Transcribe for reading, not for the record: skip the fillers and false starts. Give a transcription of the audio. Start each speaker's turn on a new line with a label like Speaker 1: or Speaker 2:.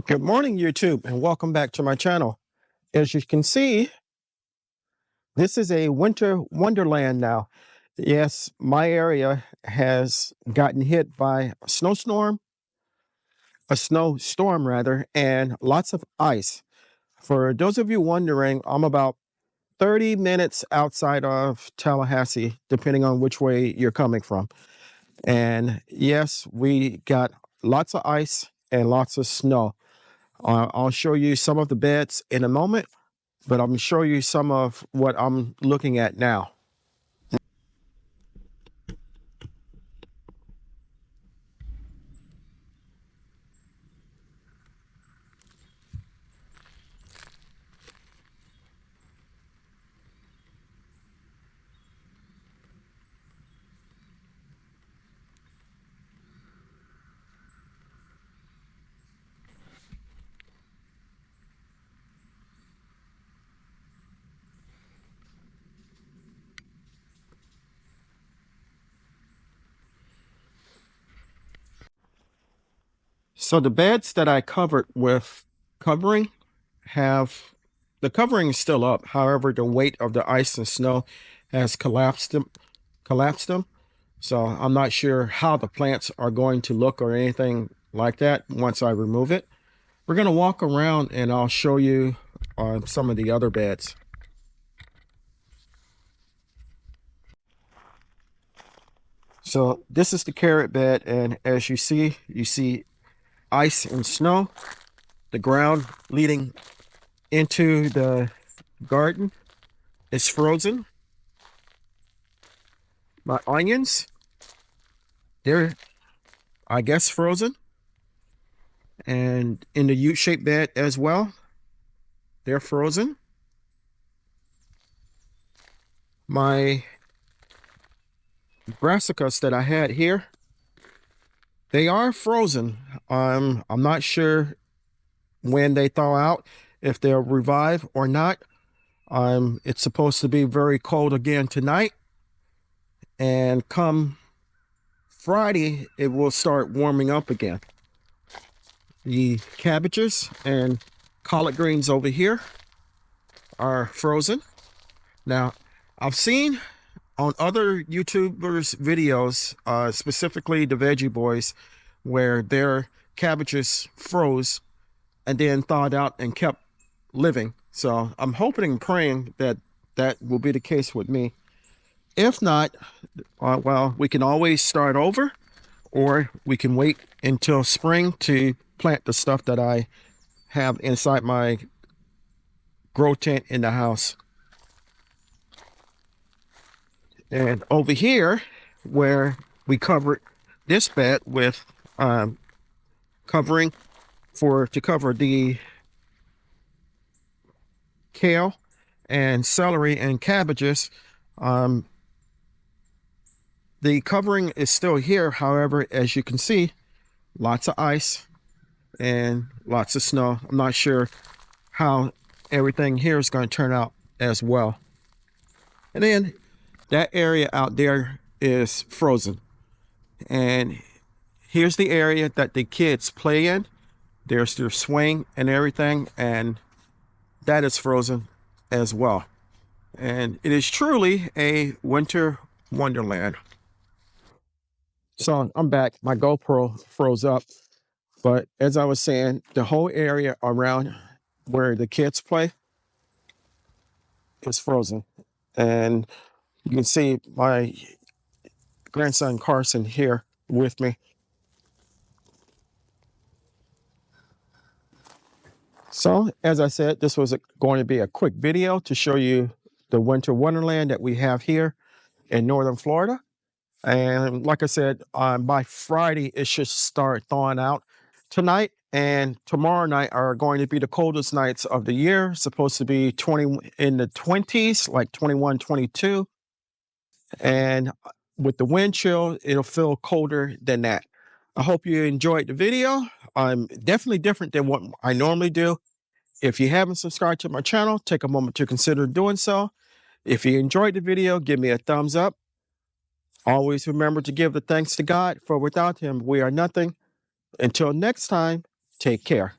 Speaker 1: Good morning, YouTube, and welcome back to my channel. As you can see, this is a winter wonderland now. Yes, my area has gotten hit by a snowstorm rather, and lots of ice. For those of you wondering, I'm about 30 minutes outside of Tallahassee, depending on which way you're coming from. And yes, we got lots of ice and lots of snow. I'll show you some of the beds in a moment, but I'm going to show you some of what I'm looking at now. So the beds that I covered with covering the covering is still up. However, the weight of the ice and snow has collapsed them. So I'm not sure how the plants are going to look or anything like that once I remove it. We're going to walk around and I'll show you some of the other beds. So this is the carrot bed, and as you see ice and snow. The ground leading into the garden is frozen. My onions, they're, I guess, frozen. And in the U-shaped bed as well, they're frozen. My brassicas that I had here, they are frozen. I'm not sure when they thaw out, if they'll revive or not. It's supposed to be very cold again tonight, and come Friday it will start warming up again. The cabbages and collard greens over here are frozen. Now, I've seen on other YouTubers' videos, specifically the Veggie Boys, where their cabbages froze and then thawed out and kept living. So I'm hoping and praying that that will be the case with me. If not, well, we can always start over, or we can wait until spring to plant the stuff that I have inside my grow tent in the house. And over here, where we covered this bed with covering to cover the kale and celery and cabbages, the covering is still here. However, as you can see, lots of ice and lots of snow. I'm not sure how everything here is going to turn out as well. And then that area out there is frozen. And here's the area that the kids play in. There's their swing and everything, and that is frozen as well. And it is truly a winter wonderland. So I'm back. My GoPro froze up. But as I was saying, the whole area around where the kids play is frozen. And you can see my grandson Carson here with me. So, as I said, this was going to be a quick video to show you the winter wonderland that we have here in northern Florida. And like I said, by Friday, it should start thawing out. Tonight and tomorrow night are going to be the coldest nights of the year. Supposed to be in the 20s, like 21, 22. And with the wind chill, it'll feel colder than that. I hope you enjoyed the video. I'm definitely different than what I normally do. If you haven't subscribed to my channel, take a moment to consider doing so. If you enjoyed the video, give me a thumbs up. Always remember to give the thanks to God, for without him, we are nothing. Until next time, take care.